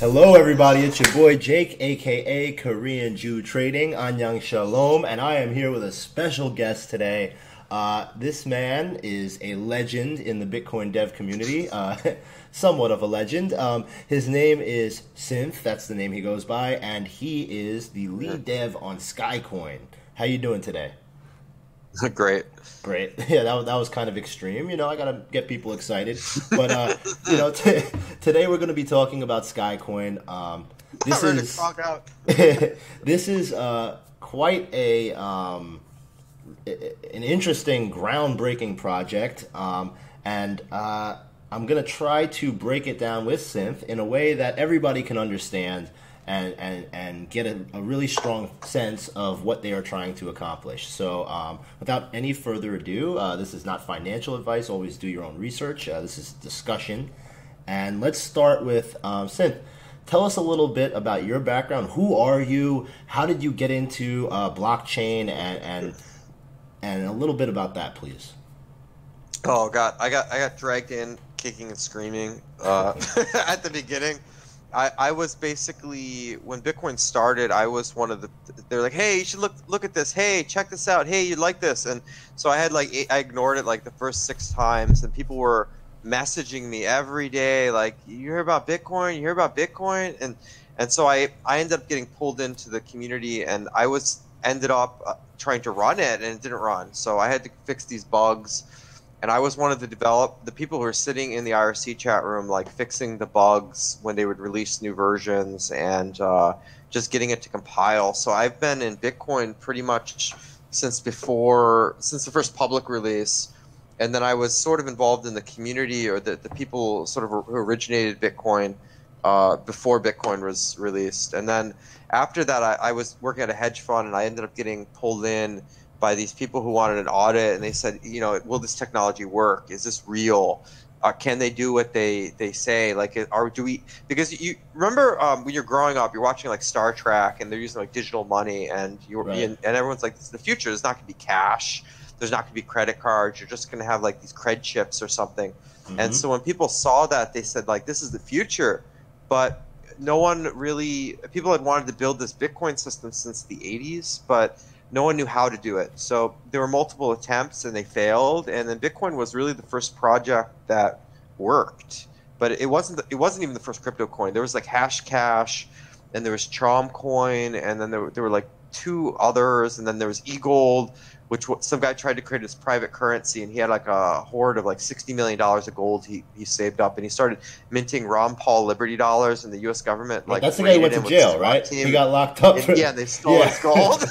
Hello, everybody. It's your boy Jake, aka Korean Jew Trading. Annyeong Shalom, and I am here with a special guest today. This man is a legend in the Bitcoin dev community, somewhat of a legend. His name is Synth. That's the name he goes by, and he is the lead dev on Skycoin. How you doing today? Great. Great. Yeah, that was kind of extreme. You know, I got to get people excited. But, today we're going to be talking about Skycoin. This is quite an interesting, groundbreaking project. And I'm going to try to break it down with Synth in a way that everybody can understand and get a really strong sense of what they are trying to accomplish. So without any further ado, this is not financial advice. Always do your own research. This is discussion. And let's start with Synth. Tell us a little bit about your background. Who are you? How did you get into blockchain? And a little bit about that, please. Oh God, I got dragged in kicking and screaming at the beginning. I was basically, when Bitcoin started, I was one of they're like, hey, you should look at this. Hey, check this out. Hey, you'd like this. And so I ignored it like the first 6 times, and people were messaging me every day like, you hear about Bitcoin? You hear about Bitcoin? And so I ended up getting pulled into the community, and I ended up trying to run it, and it didn't run. So I had to fix these bugs. And I was one of the people who were sitting in the IRC chat room, like fixing the bugs when they would release new versions and just getting it to compile. So I've been in Bitcoin pretty much since the first public release. And then I was sort of involved in the community, or the people sort of who originated Bitcoin before Bitcoin was released. And then after that, I was working at a hedge fund, and I ended up getting pulled in by these people who wanted an audit, and they said, will this technology work? Is this real? Can they do what they say? Like, because you remember when you're growing up, you're watching like Star Trek, and they're using like digital money, and and everyone's like, this is the future. There's not going to be cash. There's not going to be credit cards. You're just going to have like these cred chips or something. Mm-hmm. And so when people saw that, they said like, this is the future. But people had wanted to build this Bitcoin system since the 80s, but no one knew how to do it. So there were multiple attempts, and they failed. And then Bitcoin was really the first project that worked. But it wasn't even the first crypto coin. There was like Hashcash, and there was Chom Coin, and then there were like 2 others, and then there was eGold, which some guy tried to create his private currency, and he had like a hoard of like $60 million of gold he saved up, and he started minting Ron Paul Liberty dollars, and the U.S. government like that's the guy who went to jail, right? He got locked up. Yeah, they stole his gold.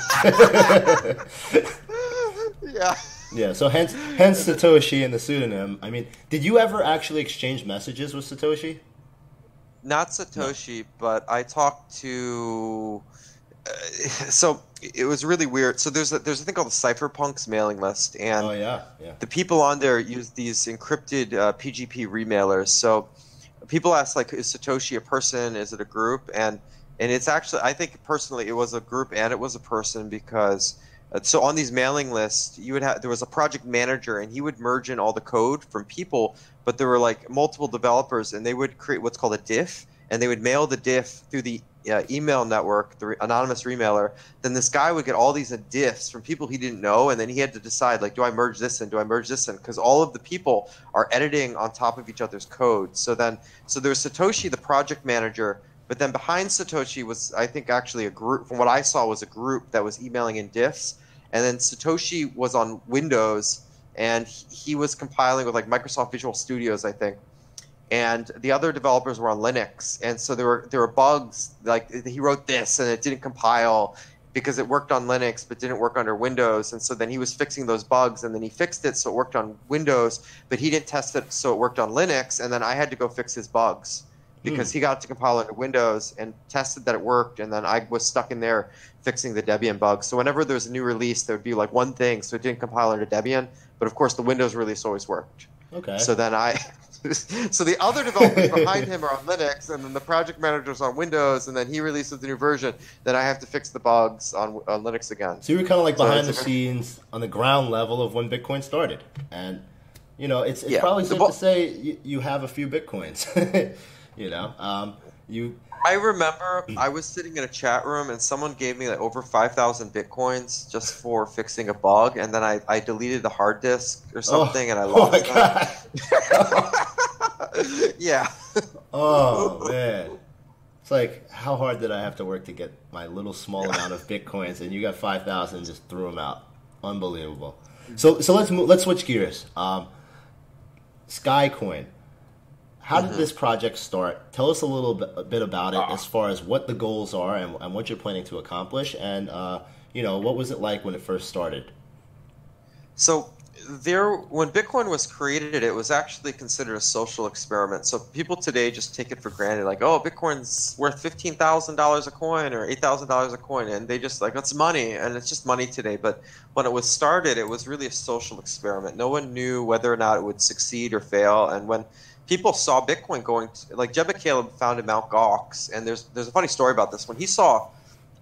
Yeah. Yeah. So hence Satoshi and the pseudonym. I mean, did you ever actually exchange messages with Satoshi? Not Satoshi, but I talked to. So it was really weird. So there's a thing called the Cypherpunks mailing list, and the people on there use these encrypted PGP remailers. So people ask like, is Satoshi a person? Is it a group? And it's actually, I think personally, it was a group and it was a person, because so on these mailing lists, there was a project manager, and he would merge in all the code from people, but there were like multiple developers, and they would create what's called a diff, and they would mail the diff through the email network, the anonymous remailer. Then this guy would get all these diffs from people he didn't know, and then he had to decide, like, do I merge this in? Do I merge this in? Because all of the people are editing on top of each other's code. So there was Satoshi, the project manager, but then behind Satoshi was, I think, actually a group. From what I saw, was a group that was emailing in diffs, and then Satoshi was on Windows, and he was compiling with like Microsoft Visual Studios, I think. And the other developers were on Linux, and so there were bugs, like he wrote this and it didn't compile because it worked on Linux but didn't work under Windows, and so then he was fixing those bugs, and then he fixed it so it worked on Windows, but he didn't test it so it worked on Linux, and then I had to go fix his bugs because he got it to compile under Windows and tested that it worked, and then I was stuck in there fixing the Debian bugs. So whenever there was a new release, there would be like one thing, so it didn't compile under Debian, but of course the Windows release always worked. Okay. So then so the other developers behind him are on Linux, and then the project manager's on Windows, and then he releases the new version. Then I have to fix the bugs on Linux again. So you were kind of like behind the scenes on the ground level of when Bitcoin started. And, it's probably safe to say you have a few Bitcoins. You know, you. I remember I was sitting in a chat room and someone gave me like over 5,000 bitcoins just for fixing a bug, and then I deleted the hard disk or something and I Oh my lost God. them. Yeah. Oh man. It's like, how hard did I have to work to get my little small amount of bitcoins, and you got 5,000 and just threw them out. Unbelievable. So let's switch gears. Skycoin. How did this project start? Tell us a little bit about it, as far as what the goals are and what you're planning to accomplish, and what was it like when it first started? So when Bitcoin was created, it was actually considered a social experiment. So people today just take it for granted, like, oh, Bitcoin's worth $15,000 a coin or $8,000 a coin, and they just like, that's money, and it's just money today. But when it was started, it was really a social experiment. No one knew whether or not it would succeed or fail. And when people saw Bitcoin going like Jebba Caleb founded Mt. Gox, and there's a funny story about this. When he saw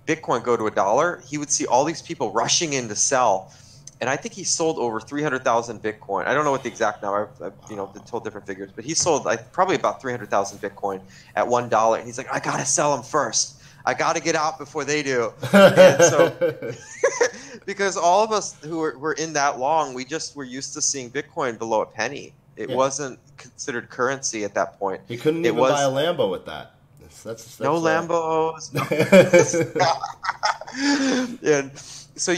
Bitcoin go to $1, he would see all these people rushing in to sell. And I think he sold over 300,000 Bitcoin. I don't know what the exact number. I've been told different figures, but he sold probably about 300,000 Bitcoin at $1. And he's like, I gotta sell them first. I gotta get out before they do. And so, because all of us who were in that long, we just were used to seeing Bitcoin below a penny. It wasn't considered currency at that point. You couldn't even buy a Lambo with that. That's no Lambos. And so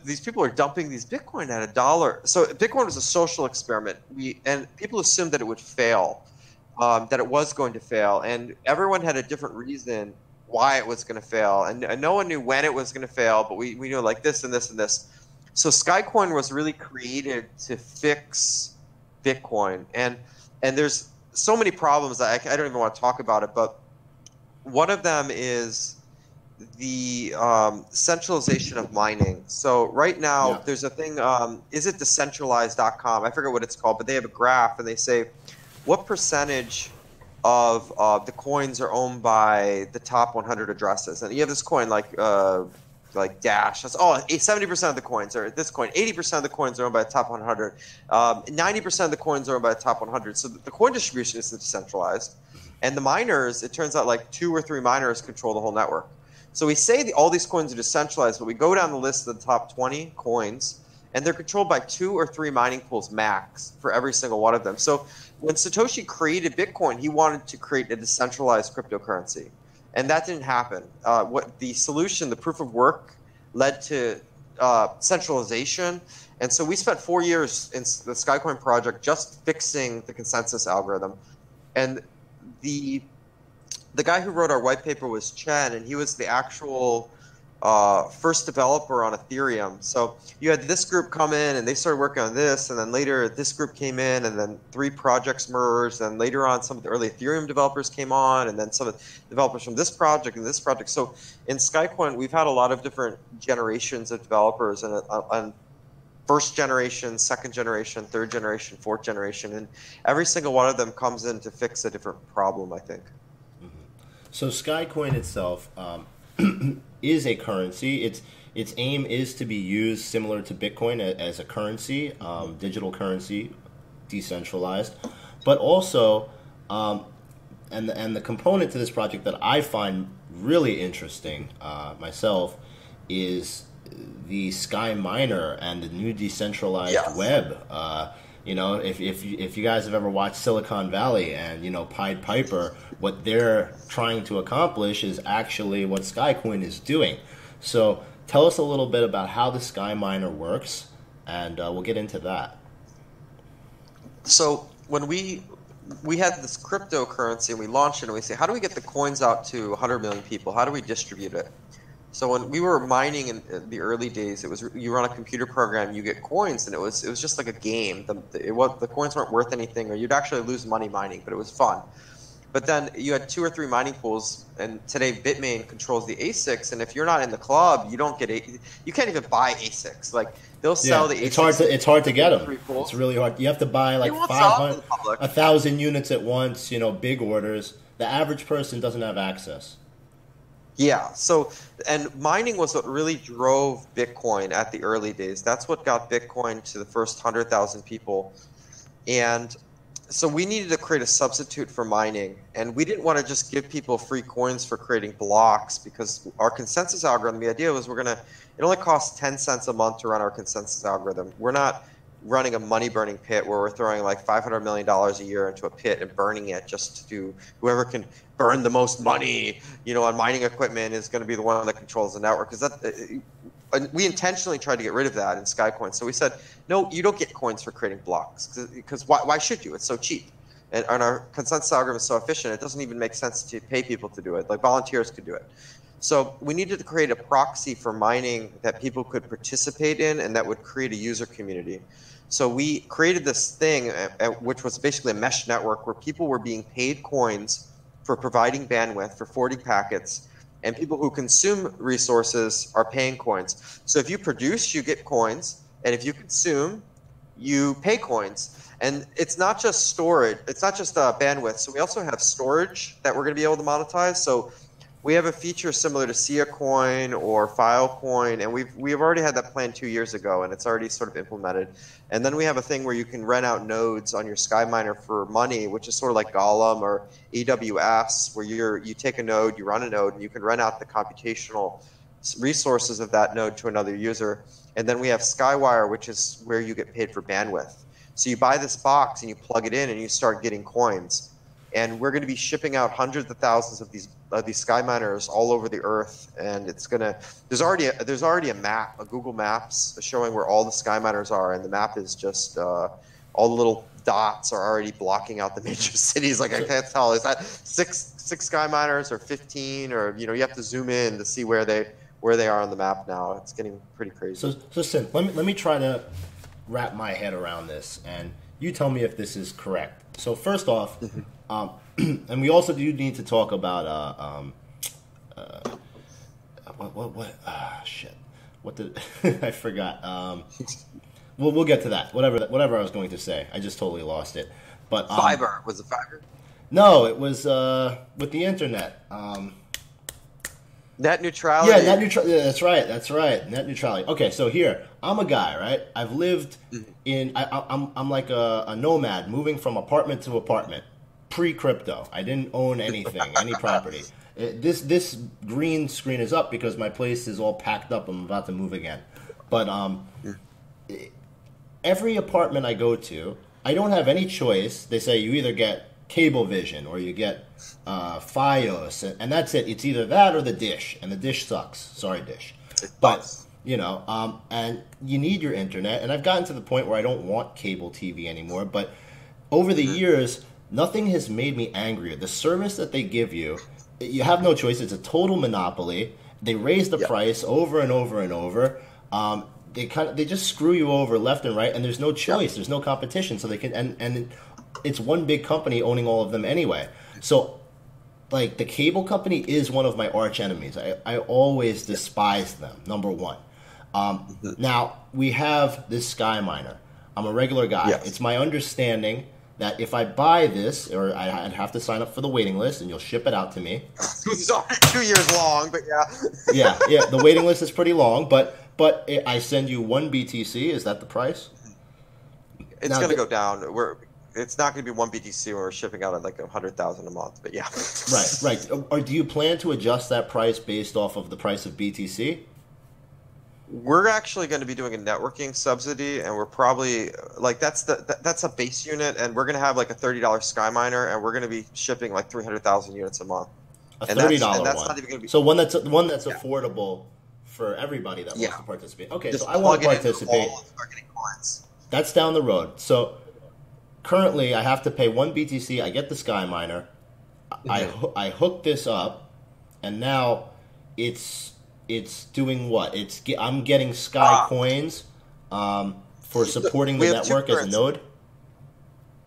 these people are dumping these Bitcoin at $1. So Bitcoin was a social experiment. And people assumed that it would fail, that it was going to fail, and everyone had a different reason why it was going to fail, and no one knew when it was going to fail. But we knew like this and this and this. So Skycoin was really created to fix Bitcoin, and there's so many problems that I don't even want to talk about it. But one of them is the centralization of mining. So right now there's a thing, is it decentralized.com? I forget what it's called, but they have a graph and they say what percentage of the coins are owned by the top 100 addresses. And you have this coin like Dash. That's 70% of the coins are this coin. 80% of the coins are owned by the top 100. 90% of the coins are owned by the top 100. So the coin distribution is decentralized. And the miners, it turns out like 2 or 3 miners control the whole network. So we say all these coins are decentralized, but we go down the list of the top 20 coins, and they're controlled by 2 or 3 mining pools max for every single one of them. So when Satoshi created Bitcoin, he wanted to create a decentralized cryptocurrency, and that didn't happen. What the solution, the proof of work, led to centralization, and so we spent 4 years in the Skycoin project just fixing the consensus algorithm, and the guy who wrote our white paper was Chen, and he was the actual first developer on Ethereum. So you had this group come in, and they started working on this, and then later this group came in, and then 3 projects merged, and later on some of the early Ethereum developers came on, and then some of the developers from this project and this project. So in Skycoin, we've had a lot of different generations of developers, and first generation, second generation, third generation, fourth generation, and every single one of them comes in to fix a different problem, I think. So Skycoin itself is a currency. Its aim is to be used similar to Bitcoin as a currency, digital currency, decentralized, but also, and the component to this project that I find really interesting myself is the Sky Miner and the new decentralized web. If you guys have ever watched Silicon Valley and Pied Piper, what they're trying to accomplish is actually what Skycoin is doing. So tell us a little bit about how the Sky Miner works, and we'll get into that. So when we had this cryptocurrency and we launched it, and we say, how do we get the coins out to 100 million people? How do we distribute it? So when we were mining in the early days, it was you run a computer program, you get coins, and it was just like a game. The coins weren't worth anything, or you'd actually lose money mining, but it was fun. But then you had 2 or 3 mining pools, and today Bitmain controls the ASICs, and if you're not in the club, you don't get you can't even buy ASICs. Like they'll sell the ASICs. It's hard to get them. It's really hard. You have to buy like 500, 1,000 units at once. Big orders. The average person doesn't have access. Yeah. So, and mining was what really drove Bitcoin at the early days. That's what got Bitcoin to the first 100,000 people. And So we needed to create a substitute for mining, and we didn't want to just give people free coins for creating blocks, because our consensus algorithm, the idea was it only costs 10 cents a month to run our consensus algorithm. We're not running a money burning pit where we're throwing like $500 million a year into a pit and burning it just to do, whoever can burn the most money, on mining equipment is going to be the one that controls the network. We intentionally tried to get rid of that in Skycoin. So we said, no, you don't get coins for creating blocks, because why should you? It's so cheap. And our consensus algorithm is so efficient, it doesn't even make sense to pay people to do it. Like volunteers could do it. So we needed to create a proxy for mining that people could participate in and that would create a user community. So we created this thing, which was basically a mesh network where people were being paid coins for providing bandwidth for 40 packets, and people who consume resources are paying coins. So if you produce, you get coins, and if you consume, you pay coins. And it's not just storage, it's not just bandwidth. So we also have storage that we're going to be able to monetize. So we have a feature similar to Coin or Filecoin, and we've already had that plan 2 years ago, and it's already sort of implemented. And then we have a thing where you can rent out nodes on your SkyMiner for money, which is sort of like Golem or AWS, where you take a node, you run a node, and you can rent out the computational resources of that node to another user. And then we have Skywire, which is where you get paid for bandwidth. So you buy this box and you plug it in and you start getting coins. And we're going to be shipping out hundreds of thousands of these SkyMiners all over the earth, and it's gonna. There's already a map, a Google Maps showing where all the SkyMiners are, and the map is just all the little dots are already blocking out the major cities. Like I can't tell, is that six SkyMiners or 15, or you have to zoom in to see where they are on the map now. It's getting pretty crazy. So Synth, let me try to wrap my head around this, and you tell me if this is correct. So first off. And we also do need to talk about shit. What did I forgot? We'll get to that. Whatever I was going to say, I just totally lost it. But Fiber, was it Fiber? No, it was with the internet. Net neutrality. Yeah, net neutrality. Yeah, that's right. Net neutrality. Okay, so here I'm a guy, right? I've lived in. I'm like a nomad, moving from apartment to apartment. Pre-crypto, I didn't own anything, any property. This green screen is up because my place is all packed up. I'm about to move again. But every apartment I go to, I don't have any choice. They say you either get Cablevision or you get Fios, and that's it. It's either that or the dish, and the dish sucks. Sorry, dish. But and you need your internet. And I've gotten to the point where I don't want cable TV anymore. But over the years, nothing has made me angrier. The service that they give you, you have no choice. It's a total monopoly. They raise the price over and over and over. They just screw you over left and right, and there's no choice. There's no competition. So they can and it's one big company owning all of them anyway. So like the cable company is one of my arch enemies. I always despise them. Number one. Now we have this SkyMiner. I'm a regular guy. Yes. It's my understanding that if I buy this, or I'd have to sign up for the waiting list, and you'll ship it out to me. It's 2 years long, but yeah. yeah. The waiting list is pretty long, but I send you 1 BTC. Is that the price? It's going to go down. It's not going to be 1 BTC when we're shipping out at like 100,000 a month, but yeah. Right. Or do you plan to adjust that price based off of the price of BTC? We're actually going to be doing a networking subsidy, and we're probably like that's a base unit, and we're going to have like a $30 SkyMiner, and we're going to be shipping like 300,000 units a month. A $30 one. That's not even going to be so one that's affordable for everybody that wants to participate. Okay, just so I want to participate. That's down the road. So currently, I have to pay 1 BTC. I get the SkyMiner. I hook this up, and now it's doing what? I'm getting Sky coins for supporting the network as a node.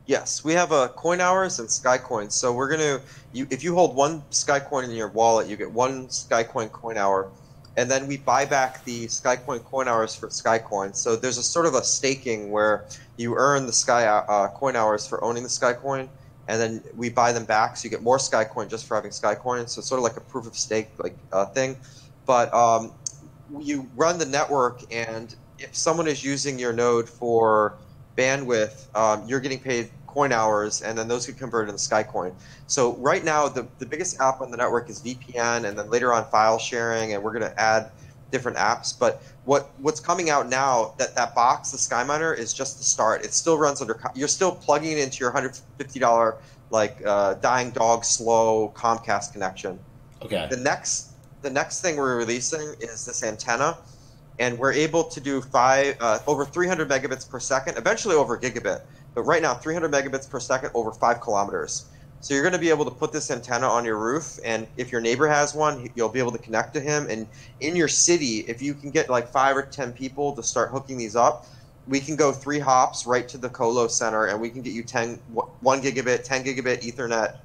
Yes, we have coin hours and Sky coins. So we're gonna if you hold 1 Sky coin in your wallet, you get 1 Sky coin hour, and then we buy back the Sky coin hours for Sky coins. So there's a sort of a staking where you earn the Sky coin hours for owning the Sky coin, and then we buy them back, so you get more Sky coin just for having Sky coin. So it's sort of like a proof of stake thing. But you run the network, and if someone is using your node for bandwidth, you're getting paid coin hours, and then those get converted into Skycoin. So right now, the biggest app on the network is VPN, and then later on file sharing, and we're going to add different apps. But what's coming out now, that box, the SkyMiner, is just the start. It still runs under, you're still plugging it into your $150 like dying dog slow Comcast connection. Okay. The next thing we're releasing is this antenna, and we're able to do over 300 megabits per second, eventually over a gigabit, but right now 300 megabits per second over 5 kilometers. So you're going to be able to put this antenna on your roof, and if your neighbor has one, you'll be able to connect to him. And in your city, if you can get like 5 or 10 people to start hooking these up, we can go 3 hops right to the colo center, and we can get you 1 gigabit, 10 gigabit Ethernet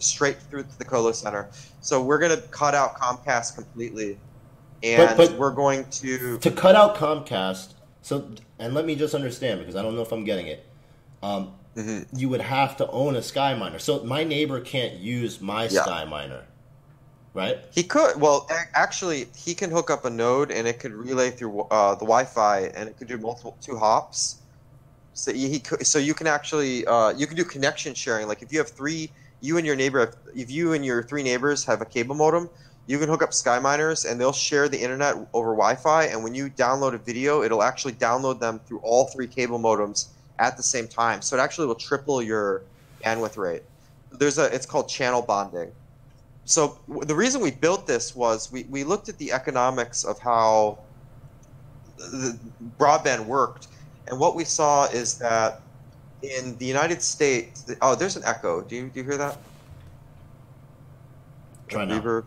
straight through to the colo center. So we're going to cut out Comcast completely, and but we're going to cut out Comcast. So, and let me just understand, because I don't know if I'm getting it. You would have to own a SkyMiner. So my neighbor can't use my SkyMiner, right? He could. Well, actually, he can hook up a node, and it could relay through the Wi-Fi, and it could do 2 hops. So so you can actually you can do connection sharing. Like if you have 3, you and your neighbor, if you and your 3 neighbors have a cable modem, you can hook up SkyMiners, and they'll share the internet over Wi-Fi. And when you download a video, it'll actually download them through all 3 cable modems at the same time. So it actually will triple your bandwidth rate. It's called channel bonding. So the reason we built this was we looked at the economics of how the broadband worked, and what we saw is that in the United States, there's an echo. Do you hear that? Try now. Reverb.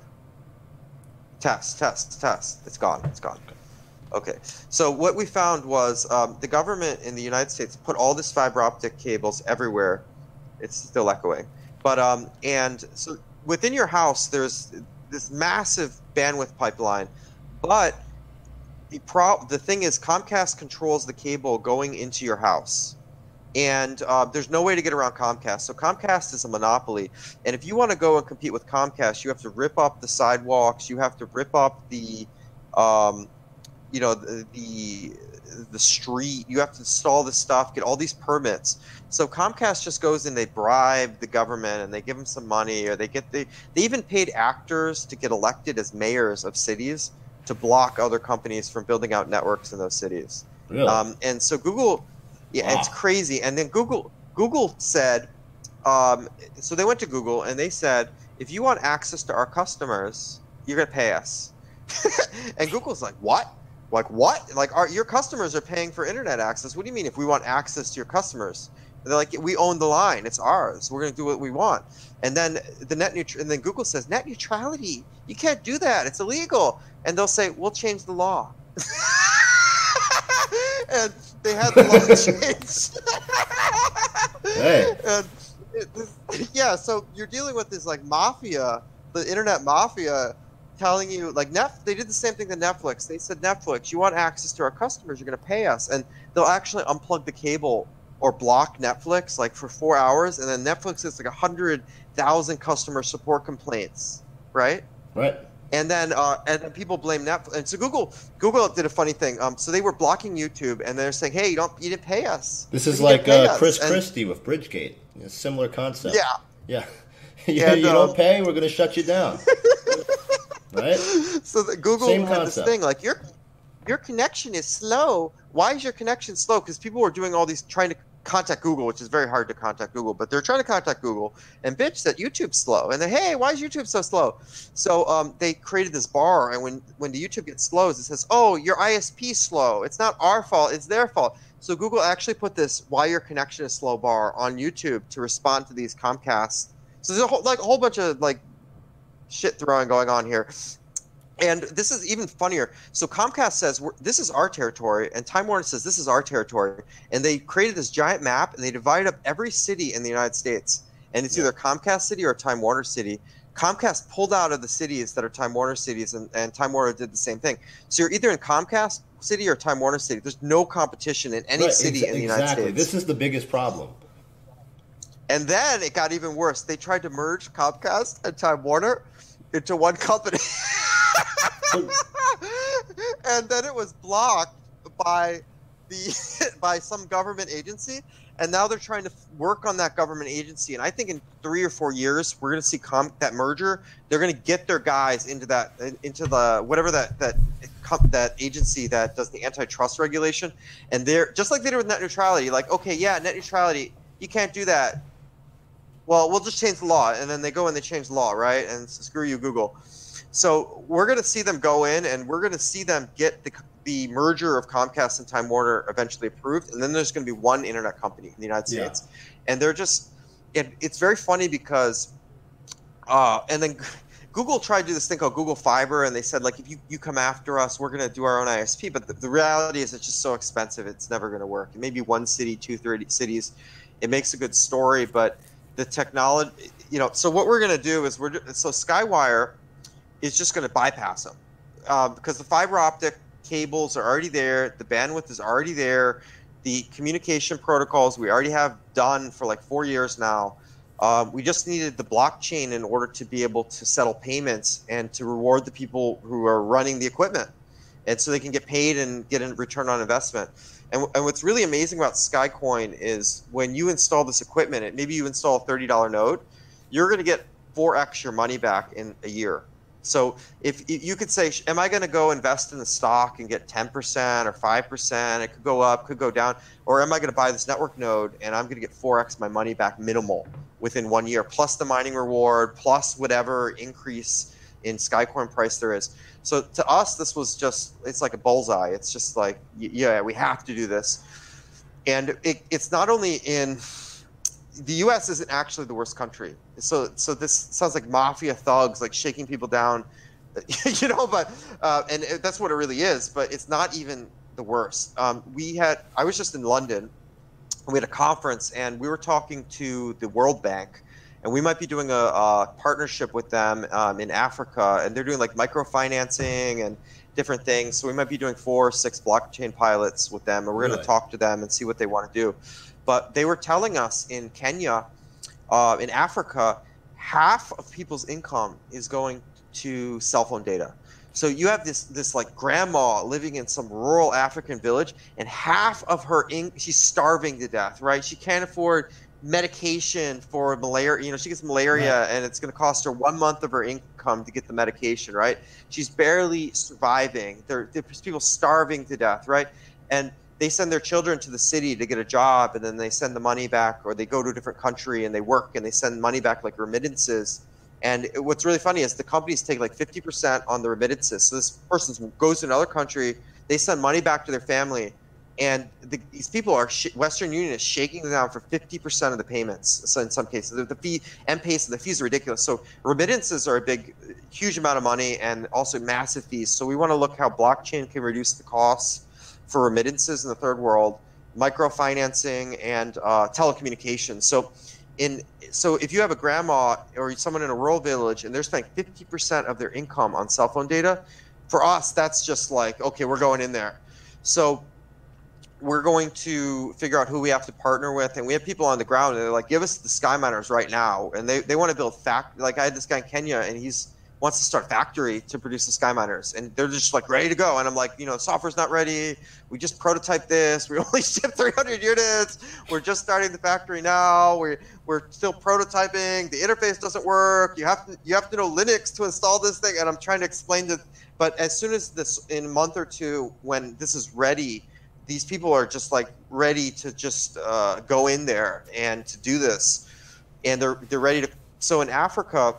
Test. It's gone. Okay. So what we found was the government in the United States put all this fiber optic cables everywhere. It's still echoing. But and so within your house, there's this massive bandwidth pipeline. But the thing is, Comcast controls the cable going into your house. And there's no way to get around Comcast. So Comcast is a monopoly. And if you want to go and compete with Comcast, you have to rip up the sidewalks. You have to rip up the the street. You have to install this stuff, get all these permits. So Comcast just goes and they bribe the government, and they give them some money, or they even paid actors to get elected as mayors of cities to block other companies from building out networks in those cities. Really? And so Google, wow. It's crazy. And then Google said, so they went to Google and they said, if you want access to our customers, you're going to pay us. And Google's like, what? Like what? Like your customers are paying for internet access. What do you mean if we want access to your customers? And they're like, we own the line. It's ours. We're going to do what we want. And then and then Google says net neutrality. You can't do that. It's illegal. And they'll say, we'll change the law. And they had the law changed. Hey. And so you're dealing with this like mafia, the internet mafia, telling you like they did the same thing to Netflix. They said, Netflix, you want access to our customers, you're going to pay us, and they'll actually unplug the cable or block Netflix like for 4 hours, and then Netflix is like 100,000 customer support complaints, right? Right. And then people blame Netflix. And so Google did a funny thing. So they were blocking YouTube, and they're saying, "Hey, you didn't pay us." This is like Chris Christie with Bridgegate. A similar concept. Yeah. You don't pay, we're going to shut you down. Right. So Google had this thing like your connection is slow. Why is your connection slow? Because people were doing all these trying to contact Google, which is very hard to contact Google, but they're trying to contact Google and bitch that YouTube's slow. And then, hey, why is YouTube so slow? So they created this bar, and when the YouTube gets slow, it says, oh, your ISP's slow. It's not our fault, it's their fault. So Google actually put this why your connection is slow bar on YouTube to respond to these Comcast. So there's a whole bunch of like shit throwing going on here. And this is even funnier. So Comcast says, this is our territory, and Time Warner says, this is our territory. And they created this giant map, and they divided up every city in the United States. And it's either Comcast City or Time Warner City. Comcast pulled out of the cities that are Time Warner cities, and Time Warner did the same thing. So you're either in Comcast City or Time Warner City. There's no competition in any city in the United States. This is the biggest problem. And then it got even worse. They tried to merge Comcast and Time Warner into one company. And then it was blocked by some government agency, and now they're trying to work on that government agency. And I think in 3 or 4 years, we're going to see that merger. They're going to get their guys into the whatever that agency that does the antitrust regulation. And they're just like they did with net neutrality. Like, okay, yeah, net neutrality, you can't do that. Well, we'll just change the law. And then they go and they change the law, right? And screw you, Google. So we're going to see them go in, and we're going to see them get the merger of Comcast and Time Warner eventually approved, and then there's going to be one internet company in the United States. And they're just it's very funny because and then Google tried to do this thing called Google Fiber, and they said, like, if you come after us, we're going to do our own ISP. But the reality is it's just so expensive, it's never going to work. It may be one city, 2-3 cities. It makes a good story, but the technology, so what we're going to do is so Skywire is just going to bypass them because the fiber optic cables are already there, the bandwidth is already there, the communication protocols we already have done for like 4 years now. We just needed the blockchain in order to be able to settle payments and to reward the people who are running the equipment, and so they can get paid and get a return on investment. And what's really amazing about Skycoin is when you install this equipment, maybe you install a $30 node, you're going to get 4x your money back in a year. So if you could say, am I going to go invest in the stock and get 10% or 5%? It could go up, could go down. Or am I going to buy this network node and I'm going to get 4x my money back minimal within 1 year, plus the mining reward, plus whatever increase in Skycoin price there is. So to us, this was just, it's like a bullseye. It's just like, yeah, we have to do this. And it's not only in, the U.S. isn't actually the worst country. So this sounds like mafia thugs, like shaking people down, but and that's what it really is. But it's not even the worst. I was just in London. We had a conference, and we were talking to the World Bank, and we might be doing a partnership with them in Africa, and they're doing like microfinancing and different things. So we might be doing 4 or 6 blockchain pilots with them, and we're going to talk to them and see what they want to do. But they were telling us in Kenya, in Africa, half of people's income is going to cell phone data. So you have this like grandma living in some rural African village, and half of her she's starving to death, right? She can't afford medication for malaria. She gets malaria, and it's going to cost her 1 month of her income to get the medication, right? She's barely surviving. There's people starving to death, right? And they send their children to the city to get a job, and then they send the money back, or they go to a different country and they work and they send money back like remittances. And what's really funny is the companies take like 50% on the remittances. So this person goes to another country, they send money back to their family, and these people are Western Union is shaking them down for 50% of the payments. So in some cases, the fee and the fees are ridiculous. So remittances are a huge amount of money, and also massive fees. So we want to look how blockchain can reduce the costs for remittances in the third world, microfinancing, and telecommunications. So if you have a grandma or someone in a rural village and they're spending 50% of their income on cell phone data, for us, that's just like, okay, we're going in there. So we're going to figure out who we have to partner with, and we have people on the ground, and they're like, give us the sky miners right now. And they want to build like I had this guy in Kenya, and wants to start a factory to produce the sky miners, and they're just like ready to go. And I'm like, software's not ready. We just prototyped this. We only shipped 300 units. We're just starting the factory now. We're still prototyping. The interface doesn't work. You have to know Linux to install this thing. And I'm trying to explain but as soon as this, in a month or two, when this is ready, these people are just like ready to just go in there and to do this, and they're ready to. So in Africa,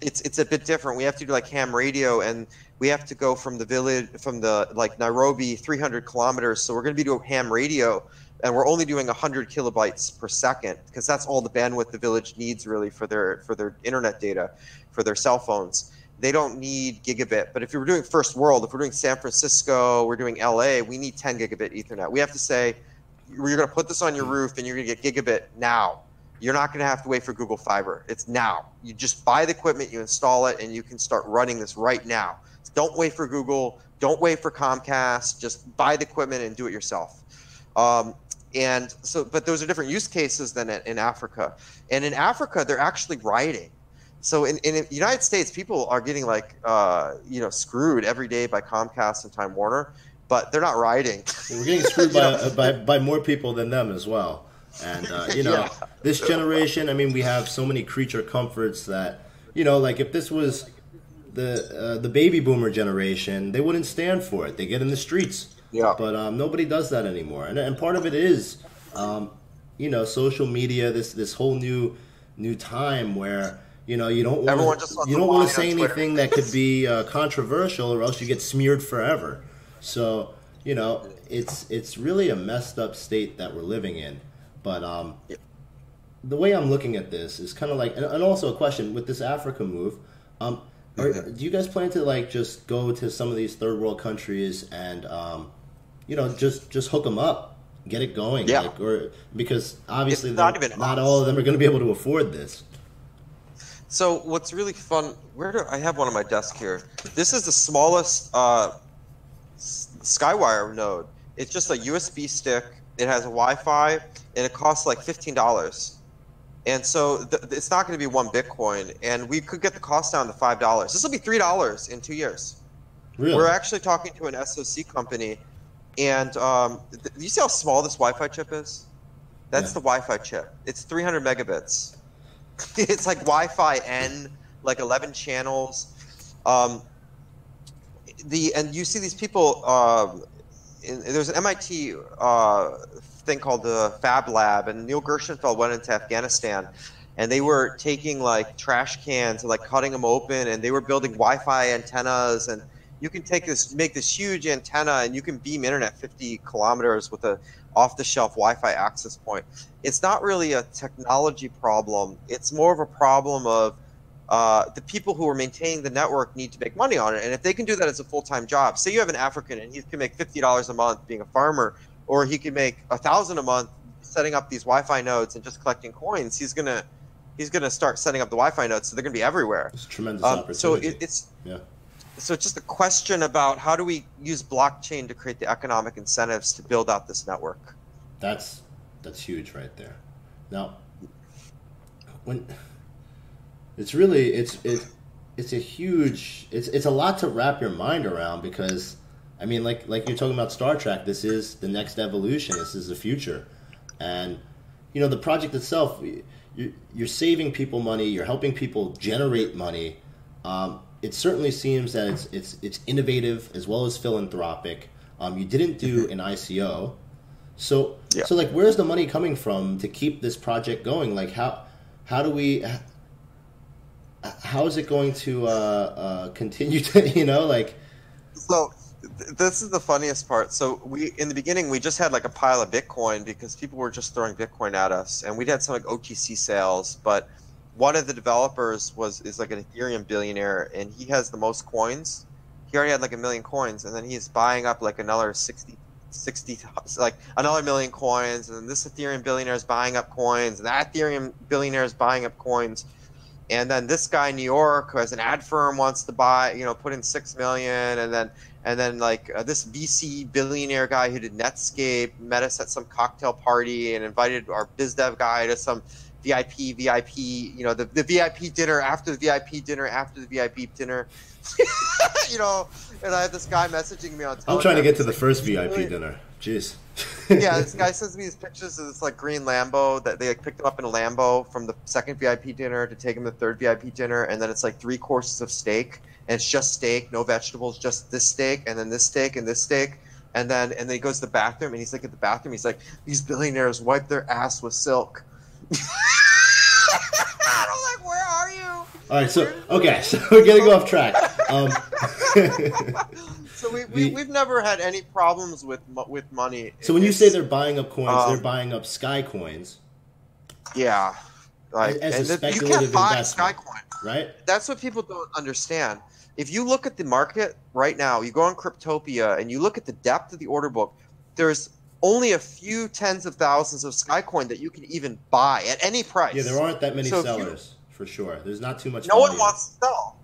it's a bit different. We have to do like ham radio, and we have to go from the village, from the like Nairobi, 300 kilometers. So we're going to be doing ham radio, and we're only doing 100 kilobytes per second, because that's all the bandwidth the village needs really for their internet data, for their cell phones. They don't need gigabit. But if you're doing first world, if we're doing San Francisco, we're doing LA, we need 10 gigabit Ethernet. We have to say, you're going to put this on your roof and you're going to get gigabit now. You're not going to have to wait for Google Fiber. It's now. You just buy the equipment, you install it, and you can start running this right now. Don't wait for Google. Don't wait for Comcast. Just buy the equipment and do it yourself. And so, but those are different use cases than in Africa. And in Africa, they're actually rioting. So in the United States, people are getting like, screwed every day by Comcast and Time Warner, but they're not rioting. We're getting screwed by more people than them as well. And this generation, I mean, we have so many creature comforts that, like if this was the baby boomer generation, they wouldn't stand for it. They get in the streets. Yeah. But nobody does that anymore. And part of it is, social media. This whole new time where you don't want to say anything that could be controversial, or else you get smeared forever. So it's really a messed up state that we're living in. But the way I'm looking at this is kind of like, and also a question with this Africa move. Do you guys plan to like just go to some of these third world countries and just hook them up, get it going? Yeah. Because obviously not all of them are going to be able to afford this. So what's really fun? I have one on my desk here. This is the smallest Skywire node. It's just a USB stick. It has a Wi-Fi, and it costs like $15. And so it's not going to be 1 Bitcoin, and we could get the cost down to $5. This will be $3 in 2 years. Really? We're actually talking to an SoC company, and you see how small this Wi-Fi chip is? That's the Wi-Fi chip. It's 300 megabits. It's like Wi-Fi N, like 11 channels. And you see these people. There's an MIT thing called the Fab Lab, and Neil Gershenfeld went into Afghanistan, and they were taking like trash cans and like cutting them open, and they were building Wi-Fi antennas. And you can make this huge antenna, and you can beam internet 50 kilometers with a off-the-shelf Wi-Fi access point. It's not really a technology problem. It's more of a problem of the people who are maintaining the network need to make money on it. And if they can do that as a full-time job, say you have an African and he can make $50 a month being a farmer, or he can make $1,000 a month setting up these Wi-Fi nodes and just collecting coins, he's gonna start setting up the Wi-Fi nodes, so they're gonna be everywhere. It's a tremendous opportunity. So it's just a question about how do we use blockchain to create the economic incentives to build out this network. That's huge right there. Now, when it's a lot to wrap your mind around, because I mean, like you're talking about Star Trek, this is the next evolution. This is the future, and the project itself, you're saving people money, you're helping people generate money. It certainly seems that it's innovative as well as philanthropic. You didn't do an ICO, so like, where's the money coming from to keep this project going? Like, how is it going to continue to So this is the funniest part. So in the beginning we just had like a pile of Bitcoin because people were just throwing Bitcoin at us, and we'd had some like OTC sales, but one of the developers is like an Ethereum billionaire, and he has the most coins. He already had like 1 million coins, and then he's buying up like another 60 like another 1 million coins, and then this Ethereum billionaire is buying up coins, and that Ethereum billionaire is buying up coins, and then this guy in New York who has an ad firm wants to buy, put in 6 million, and then like this VC billionaire guy who did Netscape met us at some cocktail party and invited our biz dev guy to some VIP, the VIP dinner after the VIP dinner after the VIP dinner. And I have this guy messaging me on Telegram. I'm trying to get to the first VIP dinner. Jeez. Yeah, this guy sends me these pictures of this like green Lambo that they like picked him up in a Lambo from the second VIP dinner to take him to the third VIP dinner, and then it's like 3 courses of steak, and it's just steak, no vegetables, just this steak, and then this steak, and this steak. And then he goes to the bathroom, and he's like at the bathroom, he's like, these billionaires wipe their ass with silk. I'm like, where are you? All right, so we're getting off track. So we've never had any problems with money. So when you say they're buying up coins, they're buying up Skycoins. Yeah, like as a speculative you can't buy investment, Skycoin, right? That's what people don't understand. If you look at the market right now, you go on Cryptopia and you look at the depth of the order book, there's only a few tens of thousands of Skycoin that you can even buy at any price. Yeah, there aren't that many sellers, for sure. There's not too much. No one wants to sell.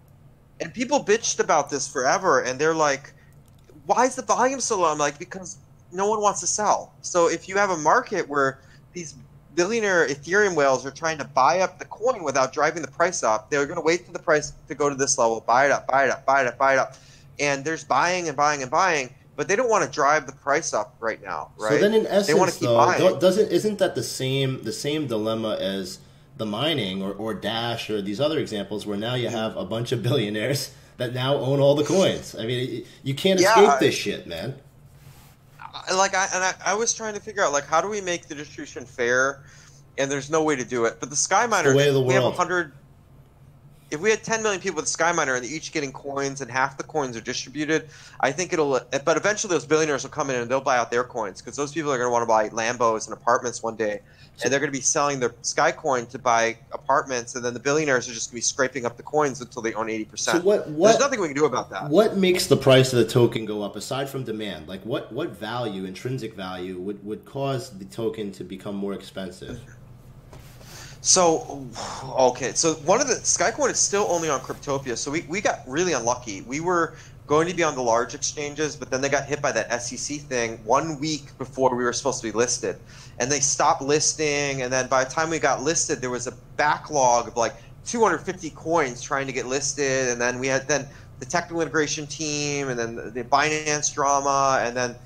And people bitched about this forever, and they're like, why is the volume so low? I'm like, because no one wants to sell. So if you have a market where these billionaire Ethereum whales are trying to buy up the coin without driving the price up, they're going to wait for the price to go to this level, buy it up, buy it up, buy it up, buy it up. And there's buying and buying and buying. but they don't want to drive the price up right now, right? So then, in They want essence, to keep though, buying. isn't that the same dilemma as the mining or Dash or these other examples where now you have a bunch of billionaires that now own all the coins? I mean, you can't escape this shit, man. I was trying to figure out, like, how do we make the distribution fair? And there's no way to do it. But the Sky Miner, It's the way of the we have world. 100. If we had 10 million people with Sky Miner and they're each getting coins and half the coins are distributed, I think it'll. But eventually, those billionaires will come in and they'll buy out their coins because those people are going to want to buy Lambos and apartments one day, and they're going to be selling their Sky Coin to buy apartments, and then the billionaires are just going to be scraping up the coins until they own 80%. So There's nothing we can do about that. What makes the price of the token go up aside from demand? Like what value, intrinsic value, would cause the token to become more expensive? So, okay. So one of the Skycoin is still only on Cryptopia. So we got really unlucky. We were going to be on the large exchanges, but then they got hit by that SEC thing 1 week before we were supposed to be listed. And they stopped listing. And then by the time we got listed, there was a backlog of like 250 coins trying to get listed. And then we had the technical integration team, and then the Binance drama, and then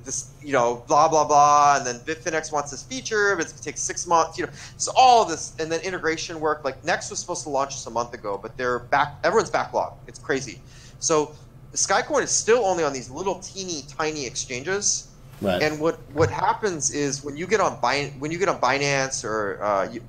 this, blah blah blah, and then Bitfinex wants this feature, but it's gonna take 6 months. So all of this, and then integration work. Like Next was supposed to launch this a month ago, but they're back. Everyone's backlogged. It's crazy. So the Skycoin is still only on these little teeny tiny exchanges. Right. And what happens is when you get on Binance or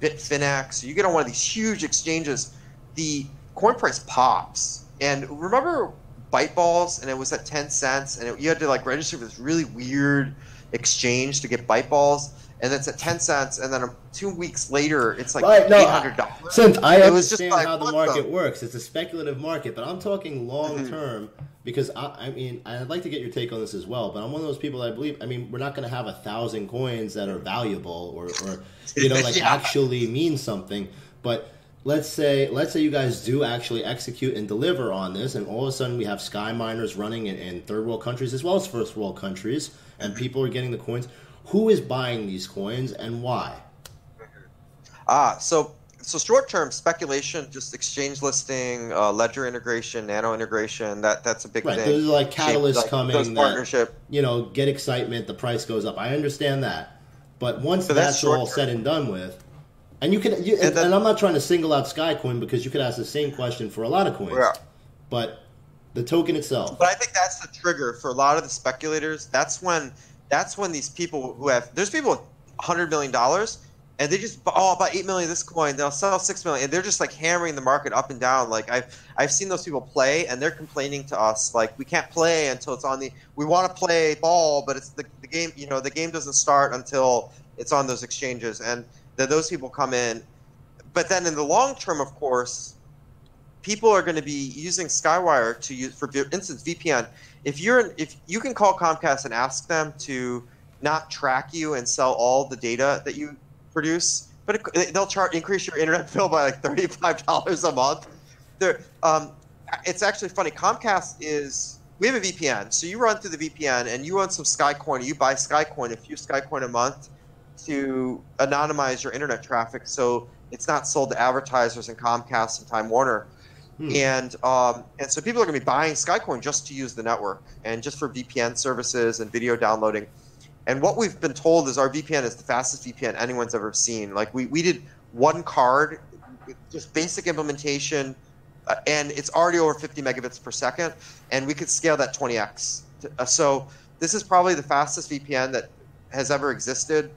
Bitfinex, you get on one of these huge exchanges, the coin price pops. And remember Byte Balls, and it was at 10 cents, and you had to like register for this really weird exchange to get Byte Balls, and it's at 10 cents, and then 2 weeks later it's like $800. Synth, I understand like, how the market works. It's a speculative market, but I'm talking long term because I mean I'd like to get your take on this as well. But I'm one of those people that I believe. I mean, we're not going to have 1,000 coins that are valuable or actually mean something, but. Let's say you guys do actually execute and deliver on this, and all of a sudden we have Sky Miners running in third world countries as well as first world countries, and people are getting the coins. Who is buying these coins and why? So short-term speculation, just exchange listing, ledger integration, nano integration. That's a big thing. There's like catalysts coming. Those partnership. Get excitement. The price goes up. I understand that, but once that's all said and done with. And and I'm not trying to single out Skycoin because you could ask the same question for a lot of coins. Yeah. But the token itself. But I think that's the trigger for a lot of the speculators. That's when these people there's people with $100 million and they just about 8 million of this coin, they'll sell 6 million, and they're just like hammering the market up and down. Like I've seen those people play, and they're complaining to us like we can't play until it's on we want to play ball, but it's the game. The game doesn't start until it's on those exchanges, and then those people come in. But then in the long term, of course, people are going to be using Skywire to use, for instance, VPN. If you can call Comcast and ask them to not track you and sell all the data that you produce, but they'll increase your internet bill by like $35 a month. It's actually funny. We have a VPN, so you run through the VPN and you own some Skycoin. You buy Skycoin, a few Skycoin a month, to anonymize your internet traffic, so it's not sold to advertisers and Comcast and Time Warner. And so people are going to be buying Skycoin just to use the network and just for VPN services and video downloading. And what we've been told is our VPN is the fastest VPN anyone's ever seen. Like we did one card, just basic implementation, and it's already over 50 megabits per second, and we could scale that 20x. So this is probably the fastest VPN that has ever existed.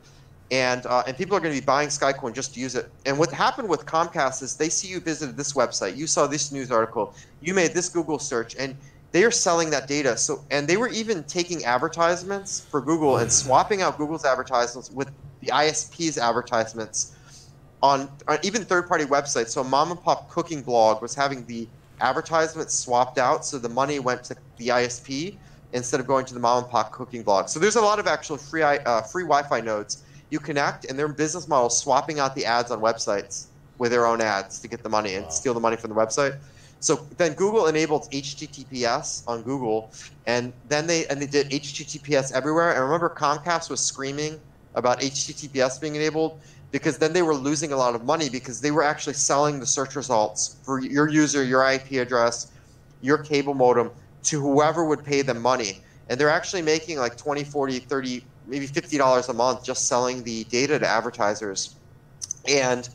And people are going to be buying Skycoin just to use it. And what happened with Comcast is they see you visited this website, you saw this news article, you made this Google search, and they are selling that data. And they were even taking advertisements for Google and swapping out Google's advertisements with the ISP's advertisements on even third-party websites. So a mom-and-pop cooking blog was having the advertisements swapped out, so the money went to the ISP instead of going to the mom-and-pop cooking blog. So there's a lot of actual free Wi-Fi nodes. You connect, and their business model is swapping out the ads on websites with their own ads to get the money and steal the money from the website. So then Google enabled HTTPS on Google, and then they did HTTPS everywhere. And remember, Comcast was screaming about HTTPS being enabled because then they were losing a lot of money because they were actually selling the search results for your user, your IP address, your cable modem to whoever would pay them money. And they're actually making like 20, 40, 30, maybe $50 a month just selling the data to advertisers. And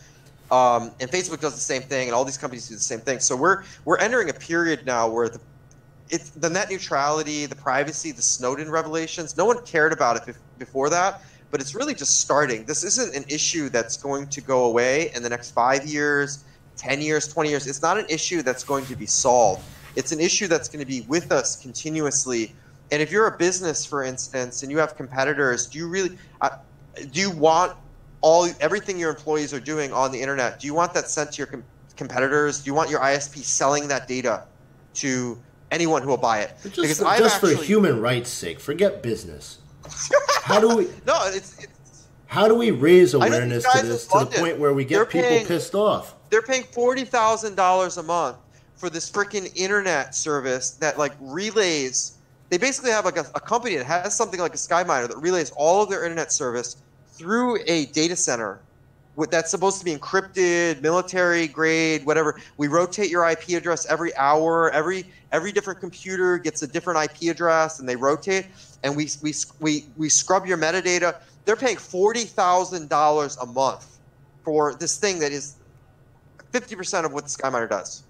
Facebook does the same thing, and all these companies do the same thing. So we're entering a period now where the net neutrality, the privacy, the Snowden revelations, no one cared about it before that, but it's really just starting. This isn't an issue that's going to go away in the next 5 years, 10 years, 20 years. It's not an issue that's going to be solved. It's an issue that's going to be with us continuously. And if you're a business, for instance, and you have competitors, do you want everything your employees are doing on the internet? Do you want that sent to your competitors? Do you want your ISP selling that data to anyone who will buy it? Just for human rights' sake, forget business. How do we? No, how do we raise awareness to this to the point where we get people pissed off? They're paying $40,000 a month for this freaking internet service that like relays. They basically have like a company that has something like a SkyMiner that relays all of their internet service through a data center that's supposed to be encrypted, military grade, whatever. We rotate your IP address every hour. Every different computer gets a different IP address, and they rotate. And we scrub your metadata. They're paying $40,000 a month for this thing that is 50% of what the SkyMiner does.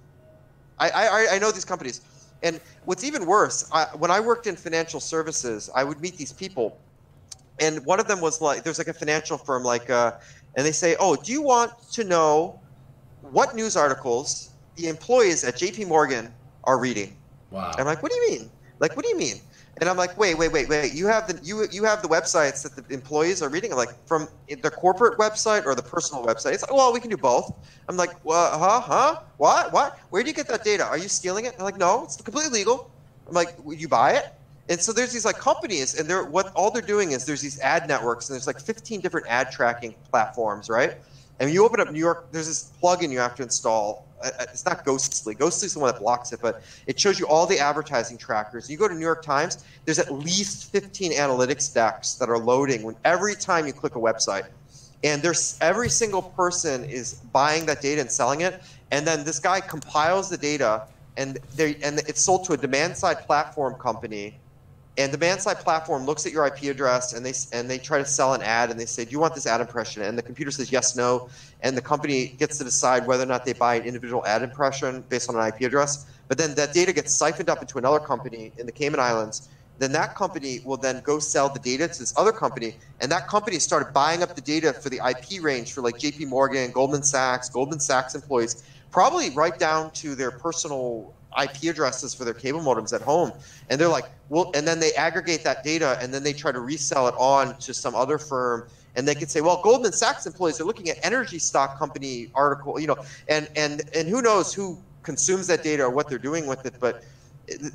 I know these companies. And what's even worse, when I worked in financial services, I would meet these people. And one of them was like, there's like a financial firm, and they say, oh, do you want to know what news articles the employees at JP Morgan are reading? Wow. And I'm like, what do you mean? Like, what do you mean? And I'm like, wait. You have the websites that the employees are reading, like from the corporate website or the personal website? It's like, well, we can do both. I'm like, well, what? Where do you get that data? Are you stealing it? I'm like, no, it's completely legal. I'm like, would you buy it? And so there's these like companies, and all they're doing is there's these ad networks, and there's like 15 different ad tracking platforms, right? And when you open up New York, there's this plugin you have to install. It's not Ghostly. Ghostly is the one that blocks it, but it shows you all the advertising trackers. You go to New York Times, there's at least 15 analytics decks that are loading every time you click a website. And every single person is buying that data and selling it. And then this guy compiles the data, and it's sold to a demand-side platform company. And demand-side platform looks at your IP address, and they try to sell an ad, and they say, do you want this ad impression? And the computer says yes, no, and the company gets to decide whether or not they buy an individual ad impression based on an IP address. But then that data gets siphoned up into another company in the Cayman Islands. Then that company will then go sell the data to this other company, and that company started buying up the data for the IP range for like JP Morgan, Goldman Sachs employees, probably right down to their personal IP addresses for their cable modems at home. And they're like, well, and then they aggregate that data, and then they try to resell it on to some other firm. And they could say, well, Goldman Sachs employees are looking at energy stock company article, and who knows who consumes that data or what they're doing with it. But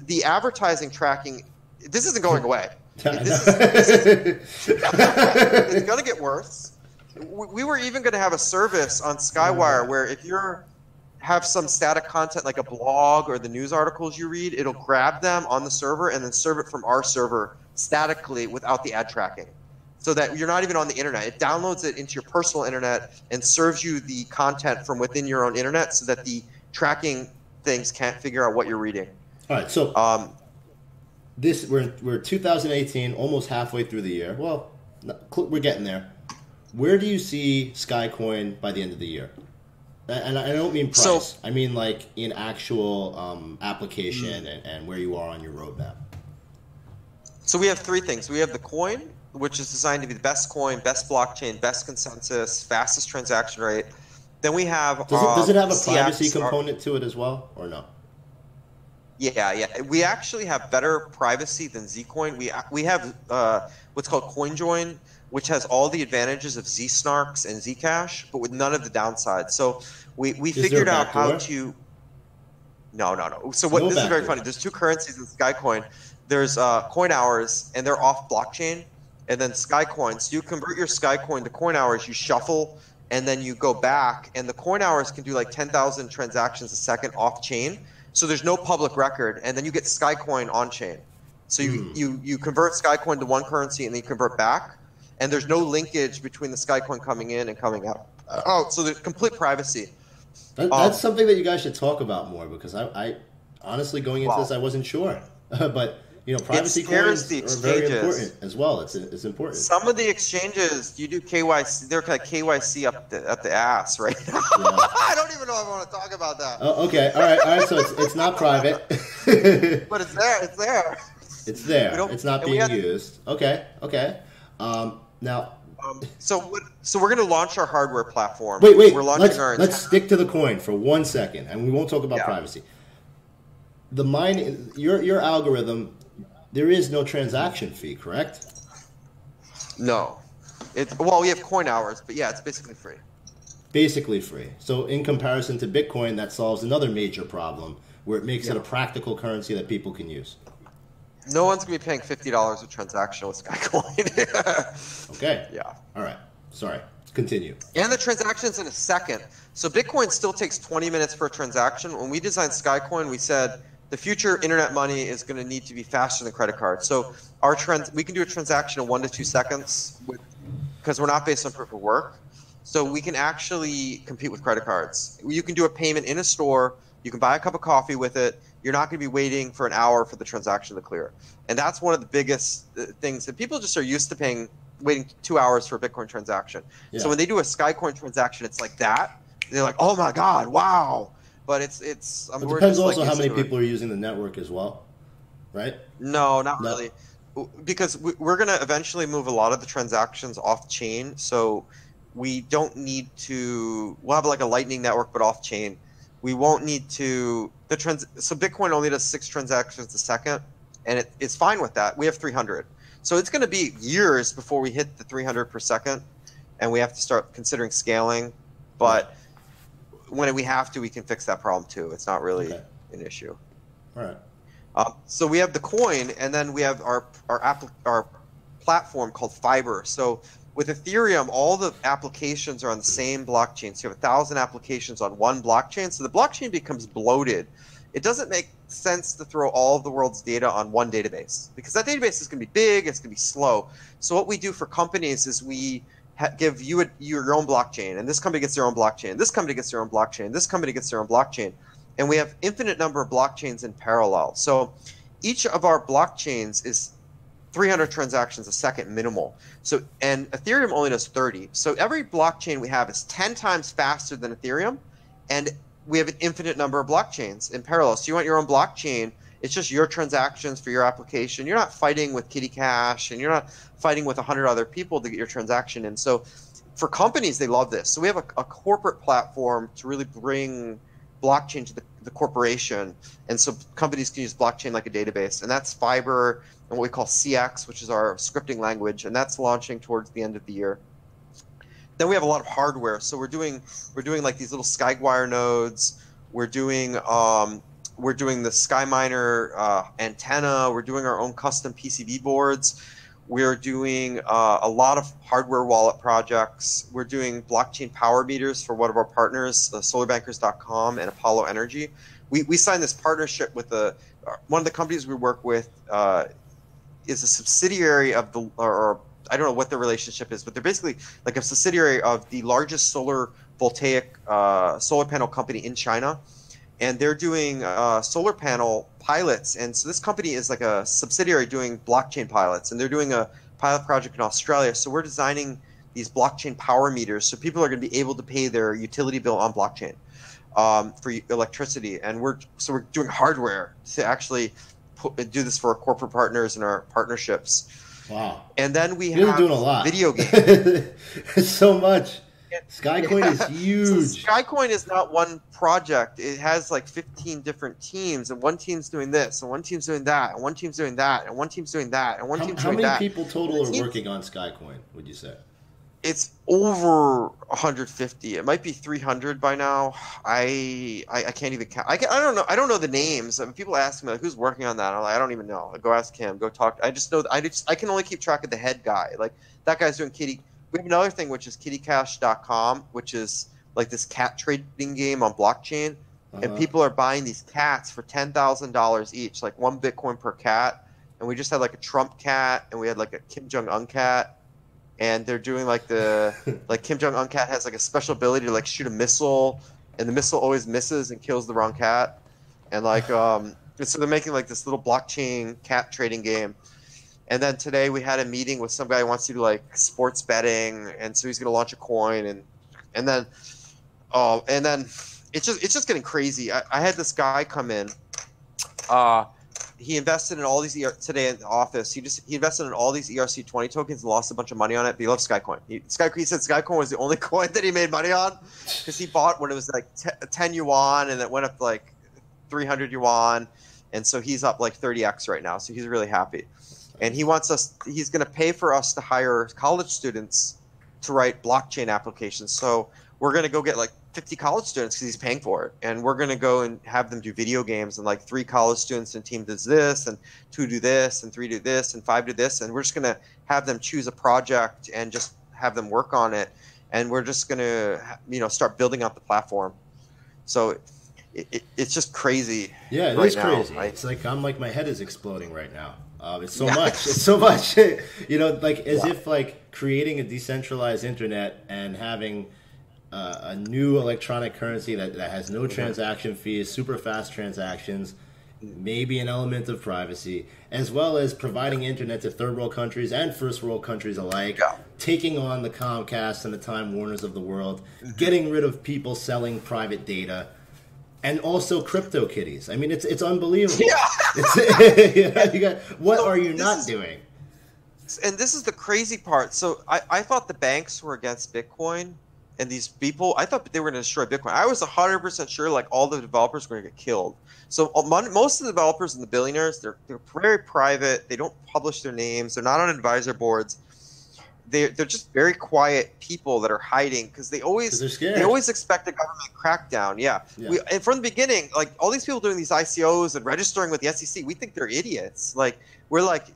the advertising tracking, this isn't going away. It's going to get worse. We were even going to have a service on Skywire where if you're have some static content like a blog or the news articles you read, it'll grab them on the server and then serve it from our server statically without the ad tracking, so that you're not even on the internet. It downloads it into your personal internet and serves you the content from within your own internet, so that the tracking things can't figure out what you're reading. All right, so we're 2018, almost halfway through the year. Well, we're getting there. Where do you see Skycoin by the end of the year? And I don't mean price. I mean like in actual application and where you are on your roadmap. So we have three things. We have the coin, which is designed to be the best coin, best blockchain, best consensus, fastest transaction rate. Then we have... Does it have a privacy component to it as well, or no? Yeah. We actually have better privacy than Zcoin. We have what's called CoinJoin, which has all the advantages of Zsnarks and Zcash, but with none of the downsides. So we figured out how to... No. So this is very funny. There's two currencies in Skycoin. There's coin hours, and they're off blockchain, and then Skycoin. So you convert your Skycoin to coin hours, you shuffle, and then you go back, and the coin hours can do like 10,000 transactions a second off chain. So there's no public record, and then you get Skycoin on chain. So you convert Skycoin to one currency, and then you convert back, and there's no linkage between the Skycoin coming in and coming out. So there's complete privacy. That's something that you guys should talk about more, because honestly, going into Wow. this, I wasn't sure. But, you know, It privacy scares coins the are very exchanges. important as well. It's important. Some of the exchanges, you do KYC. They're kind of KYC up the ass right now. Yeah. I don't even know if I want to talk about that. Oh, okay. All right. All right. So it's not private. But it's there. It's there. It's there. We don't- It's not and we being had- used. Okay. Okay. Now, So we're going to launch our hardware platform. wait. We're launching Let's stick to the coin for 1 second, and we won't talk about Yeah. privacy. The mining, your algorithm, there is no transaction fee, correct? No. Well, we have coin hours, but yeah, it's basically free. Basically free. So in comparison to Bitcoin, that solves another major problem where it makes it a practical currency that people can use. No one's going to be paying $50 a transaction with Skycoin. Okay. Yeah. All right. Sorry. Continue. And the transaction's in a second. So Bitcoin still takes 20 minutes per transaction. When we designed Skycoin, we said the future internet money is going to need to be faster than credit cards. So we can do a transaction in 1 to 2 seconds because we're not based on proof of work. So we can actually compete with credit cards. You can do a payment in a store. You can buy a cup of coffee with it. You're not going to be waiting for an hour for the transaction to clear. And that's one of the biggest things that people just are used to waiting 2 hours for a Bitcoin transaction. Yeah. So when they do a Skycoin transaction, it's like that. They're like, oh my God, wow. But it's. It depends also how many people are using the network as well, right? No, not really. Because we're going to eventually move a lot of the transactions off chain. So we don't need to. We'll have like a Lightning network, but off chain. We won't need to. So Bitcoin only does 6 transactions a second, and it's fine with that. We have 300. So it's going to be years before we hit the 300 per second, and we have to start considering scaling. But when we have to, we can fix that problem too. It's not really an issue. All right. So we have the coin, and then we have our platform called Fiber. So with Ethereum, all the applications are on the same blockchain. So you have 1,000 applications on one blockchain. So the blockchain becomes bloated. It doesn't make sense to throw all of the world's data on one database because that database is going to be big, it's going to be slow. So what we do for companies is we give you your own blockchain, and this company gets their own blockchain, this company gets their own blockchain, this company gets their own blockchain, and we have infinite number of blockchains in parallel. So each of our blockchains is 300 transactions a second minimal. So, and Ethereum only does 30. So every blockchain we have is 10 times faster than Ethereum, and we have an infinite number of blockchains in parallel. So you want your own blockchain, it's just your transactions for your application. You're not fighting with Kitty Cash, and you're not fighting with 100 other people to get your transaction in. So for companies, they love this. So we have a corporate platform to really bring blockchain to the corporation. And so companies can use blockchain like a database. And that's Fiber and what we call CX, which is our scripting language. And that's launching towards the end of the year. Then we have a lot of hardware. So we're doing like these little SkyWire nodes. We're doing the SkyMiner antenna. We're doing our own custom PCB boards. We're doing a lot of hardware wallet projects. We're doing blockchain power meters for one of our partners, solarbankers.com and Apollo Energy. We signed this partnership with one of the companies we work with is a subsidiary of or I don't know what their relationship is, but they're basically like a subsidiary of the largest solar panel company in China. And they're doing solar panel pilots. And so this company is like a subsidiary doing blockchain pilots. And they're doing a pilot project in Australia. So we're designing these blockchain power meters so people are going to be able to pay their utility bill on blockchain for electricity. And we're doing hardware to actually do this for our corporate partners and our partnerships. Wow. And then we You're have doing a lot. Video games. So much. Skycoin is huge. So Skycoin is not one project. It has like 15 different teams, and one team's doing this, and one team's doing that, and one team's doing that, and one team's doing that, and one team's doing that. How many people total are working on Skycoin, would you say? It's over 150. It might be 300 by now. I can't even count. I don't know. I don't know the names. I mean, people ask me like, who's working on that. I'm like, I don't even know. Like, go ask him. Go talk. I just know. I can only keep track of the head guy. Like that guy's doing Kitty. We have another thing which is kittycash.com, which is like this cat trading game on blockchain, and people are buying these cats for $10,000 each, like 1 Bitcoin per cat. And we just had like a Trump cat, and we had like a Kim Jong-un cat. And they're doing like like Kim Jong-un cat has like a special ability to like shoot a missile, and the missile always misses and kills the wrong cat. and like and so they're making like this little blockchain cat trading game. And then today we had a meeting with some guy who wants to do like sports betting, and so he's going to launch a coin, and then it's just getting crazy. I had this guy come in. He invested in all these today in the office. He invested in all these ERC20 tokens and lost a bunch of money on it. But he loves Skycoin. He said Skycoin was the only coin that he made money on because he bought when it was like 10 yuan, and it went up to like 300 yuan, and so he's up like 30x right now. So he's really happy. And he's going to pay for us to hire college students to write blockchain applications. So we're going to go get like 50 college students because he's paying for it. And we're going to go and have them do video games, and like 3 college students and team does this, and 2 do this, and 3 do this, and 5 do this. And we're just going to have them choose a project and just have them work on it. And we're just going to, start building out the platform. So it's just crazy. Yeah, it is crazy. It's like my head is exploding right now. It's so much. It's so much. If like creating a decentralized internet and having a new electronic currency that has no transaction fees, super fast transactions, maybe an element of privacy, as well as providing internet to third world countries and first world countries alike, taking on the Comcast and the Time Warners of the world, getting rid of people selling private data. And also crypto kitties. I mean, it's unbelievable. Yeah. What are you not doing? And this is the crazy part. So I thought the banks were against Bitcoin, and these people, I thought they were going to destroy Bitcoin. I was 100% sure like all the developers were going to get killed. So most of the developers and the billionaires, they're very private. They don't publish their names. They're not on advisor boards. They're just very quiet people that are hiding because they always expect a government crackdown. Yeah. And from the beginning, like all these people doing these ICOs and registering with the SEC, we think they're idiots. Like we're like,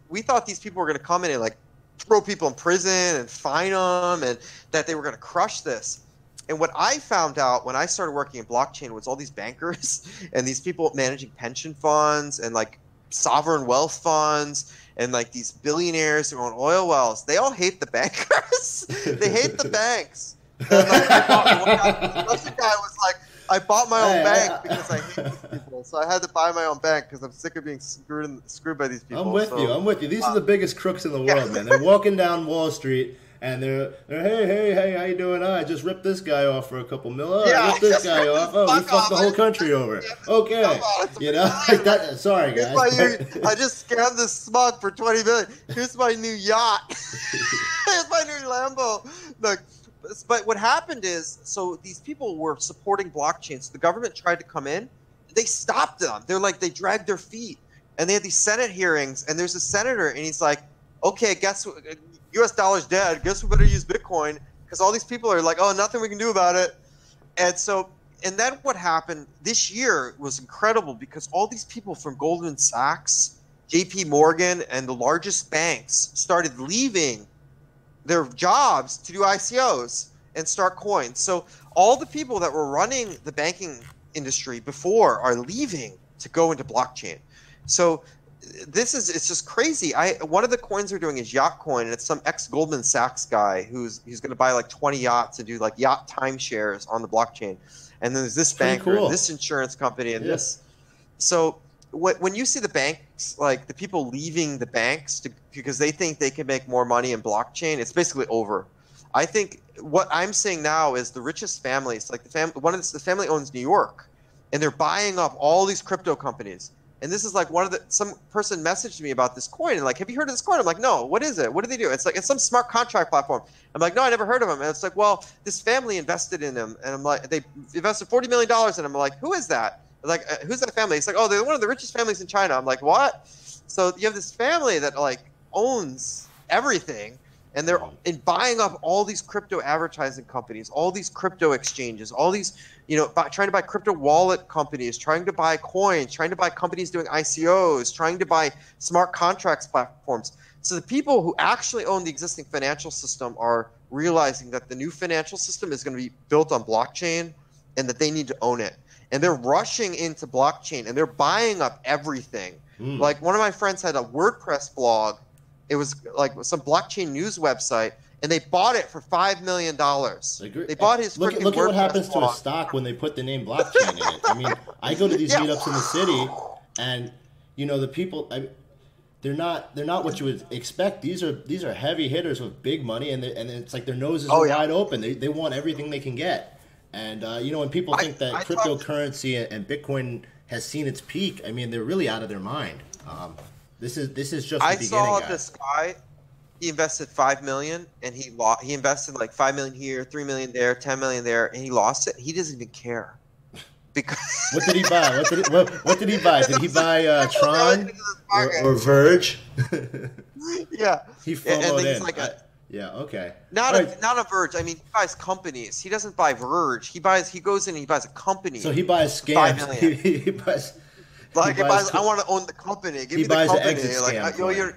we thought these people were going to come in and like throw people in prison and fine them, and that they were going to crush this. And what I found out when I started working in blockchain was all these bankers and these people managing pension funds and like sovereign wealth funds and like these billionaires who own oil wells, they all hate the bankers. They hate the banks. And like, another guy was like, I bought my own bank because I hate these people. So I had to buy my own bank because I'm sick of being screwed by these people. I'm with you. These are the biggest crooks in the world, man. They're walking down Wall Street and they're hey, how you doing? I just ripped this guy off for a couple mil. I ripped this guy off. We fucked the whole country over. Okay. Like that. Sorry, guys. I just scammed this smug for $20 million. Here's my new yacht. Here's my new Lambo. Look. But what happened is, so these people were supporting blockchain. So the government tried to come in. They stopped them. They dragged their feet. And they had these Senate hearings. And there's a senator, and he's like, okay, guess what? U.S. dollar's dead. Guess we better use Bitcoin. Because all these people are like, oh, nothing we can do about it. And then what happened this year was incredible because all these people from Goldman Sachs, JP Morgan, and the largest banks started leaving their jobs to do ICOs and start coins. So all the people that were running the banking industry before are leaving to go into blockchain. So it's just crazy. One of the coins they're doing is Yacht Coin, and it's some ex-Goldman Sachs guy who's going to buy like 20 yachts and do like yacht timeshares on the blockchain. And then there's this banker, and this insurance company, and this. So when you see the banks, like the people leaving the banks because they think they can make more money in blockchain, it's basically over. I think what I'm seeing now is the richest families, like the family owns New York, and they're buying up all these crypto companies. And this is like some person messaged me about this coin and like, have you heard of this coin? I'm like, no, what is it? What do they do? It's like, it's some smart contract platform. I'm like, no, I never heard of them. And it's like, well, this family invested in them. And I'm like, they invested $40 million. And I'm like, who is that? Like, who's that family? It's like, oh, they're one of the richest families in China. I'm like, what? So you have this family that like owns everything, and they're buying up all these crypto advertising companies, all these crypto exchanges, all these, trying to buy crypto wallet companies, trying to buy coins, trying to buy companies doing ICOs, trying to buy smart contracts platforms. So the people who actually own the existing financial system are realizing that the new financial system is going to be built on blockchain and that they need to own it. And they're rushing into blockchain and they're buying up everything. Like one of my friends had a WordPress blog. It was like some blockchain news website, and they bought it for $5 million. They bought his freaking look at what WordPress happens to a blog. stock when they put the name blockchain in it. I mean, I go to these meetups in the city, and the people, they're not what you would expect. These are heavy hitters with big money, and it's like their noses are wide open. They want everything they can get. And when people think that cryptocurrency and Bitcoin has seen its peak, I mean, they're really out of their mind. This is just the beginning. I saw this guy. He invested $5 million, and he invested like $5 million here, $3 million there, $10 million there, and he lost it. He doesn't even care. Because what did he buy? What did he buy? Did he buy Tron or Verge? Yeah, he FOMO'd in. Like yeah, okay. Not a Verge. I mean, he buys companies. He doesn't buy Verge. He goes in and he buys a company. So he buys scams. $5 million. he buys. I want to own the company. Give me the company. An exit scam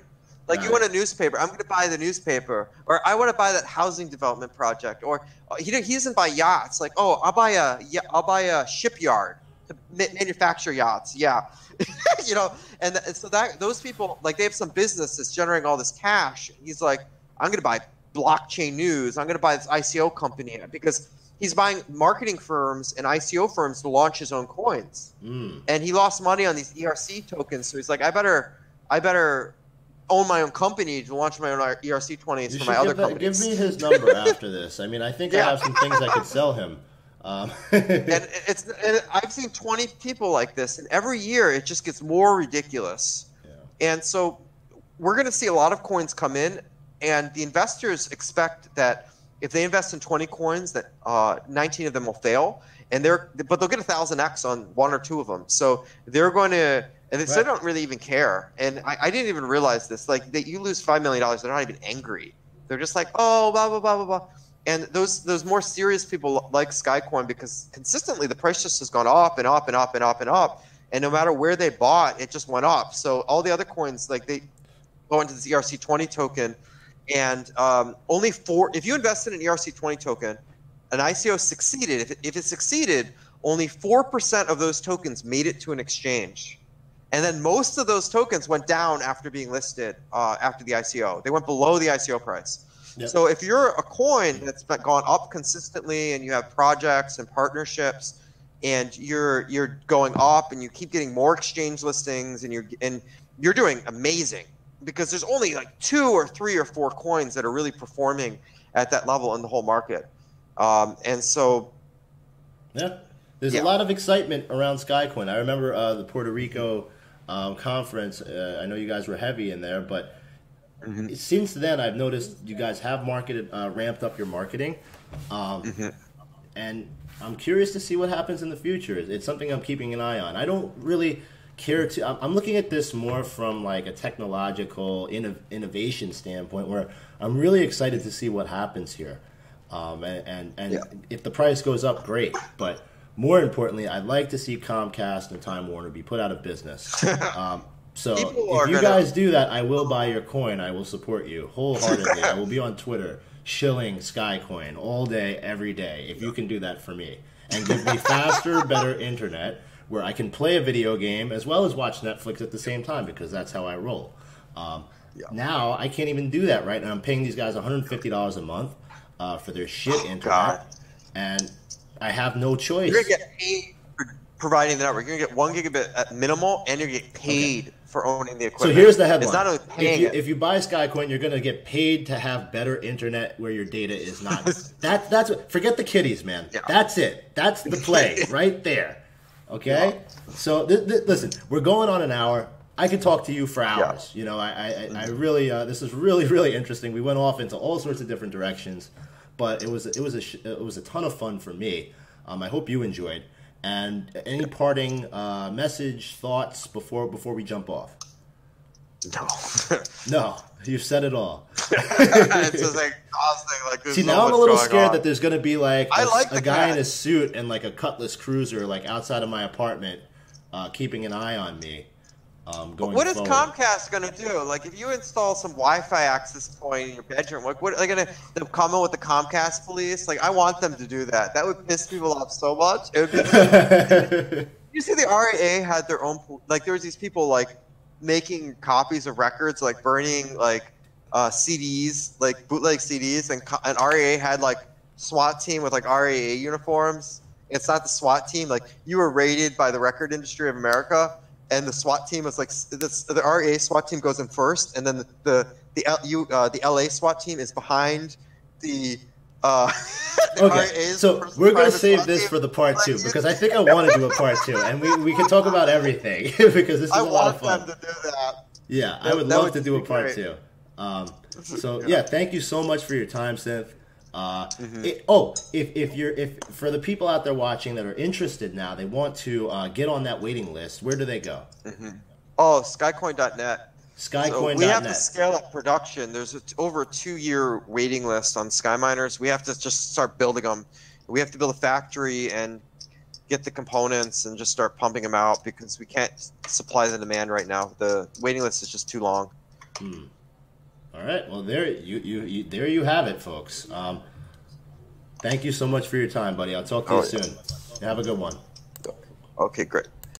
you want a newspaper? I'm going to buy the newspaper, or I want to buy that housing development project. Or he doesn't buy yachts. Like, I'll buy a shipyard to manufacture yachts. Yeah, and so those people, like, they have some business that's generating all this cash. He's like, I'm going to buy blockchain news. I'm going to buy this ICO company, because he's buying marketing firms and ICO firms to launch his own coins. And he lost money on these ERC tokens. So he's like, I better own my own company to launch my own ERC20s for my other companies. Give me his number after this. I mean, I think I have some things I could sell him. And I've seen 20 people like this, and every year it just gets more ridiculous. Yeah. And so we're going to see a lot of coins come in, and the investors expect that if they invest in 20 coins, that 19 of them will fail, but they'll get 1,000x on one or two of them. So they're going to. And they don't really even care. And I didn't even realize this. Like, that you lose $5 million, they're not even angry. They're just like, oh, blah, blah, blah, blah, blah. And those more serious people like Skycoin, because consistently the price just has gone up and up and up and up and up. And no matter where they bought, it just went up. So all the other coins, like, they go into this ERC20 token. And if you invested in an ERC20 token, an ICO succeeded. If it succeeded, only 4% of those tokens made it to an exchange. And then most of those tokens went down after being listed after the ICO. They went below the ICO price. Yep. So if you're a coin that's gone up consistently, and you have projects and partnerships, and you're going up, and you keep getting more exchange listings, and you're doing amazing, because there's only like 2 or 3 or 4 coins that are really performing at that level in the whole market. And so, there's a lot of excitement around Skycoin. I remember the Puerto Rico conference. I know you guys were heavy in there, but since then I've noticed you guys have ramped up your marketing, and I'm curious to see what happens in the future. It's something I'm keeping an eye on. I don't really care to. I'm looking at this more from like a technological innovation standpoint, where I'm really excited to see what happens here, and if the price goes up, great, but more importantly, I'd like to see Comcast and Time Warner be put out of business. So if you guys do that, I will buy your coin. I will support you wholeheartedly. I will be on Twitter shilling Skycoin all day, every day, if you can do that for me. And give me faster, better internet where I can play a video game as well as watch Netflix at the same time, because that's how I roll. Now, I can't even do that, right? And I'm paying these guys $150 a month for their shit internet. And I have no choice. You're going to get paid for providing the network. You're going to get 1 gigabit at minimal, and you're going to get paid for owning the equipment. So here's the headline. It's not only paying if you buy Skycoin, you're going to get paid to have better internet where your data is not. That's what, forget the kitties, man. Yeah. That's it. That's the play right there. Okay? Yeah. So listen, we're going on an hour. I could talk to you for hours. Yeah. I really this is really, really interesting. We went off into all sorts of different directions. But it was a ton of fun for me. I hope you enjoyed. And any parting message, thoughts before we jump off? No, you've said it all. It's just like exhausting. Like, see, now I'm a little scared that there's going to be like a guy in a suit and like a Cutlass Cruiser like outside of my apartment, keeping an eye on me. What is Comcast going to do? Like, if you install some Wi-Fi access point in your bedroom, what are they going to come in with the Comcast police? Like, I want them to do that. That would piss people off so much. It would be you see, the RAA had their own. Like, there was these people like making copies of records, like burning like CDs, like bootleg CDs, and RAA had like SWAT team with like RAA uniforms. It's not the SWAT team. Like you were raided by the Record Industry of America, and the SWAT team was like the RAA SWAT team goes in first, and then the LA SWAT team is behind the. The Okay, so we're going to save this for the part 2 because I think I want to do a part 2, and we can talk about everything because this is a lot of fun. I want them to do that. Yeah, I would love to do a part 2. So yeah, thank you so much for your time, Synth. If for the people out there watching that are interested now, they want to get on that waiting list. Where do they go? Oh, Skycoin.net. Skycoin.net. So we have to scale up production. There's over a 2-year waiting list on Sky Miners. We have to just start building them. We have to build a factory and get the components and just start pumping them out because we can't supply the demand right now. The waiting list is just too long. All right. Well, there you have it, folks. Thank you so much for your time, buddy. I'll talk to you soon. Have a good one. Okay, great.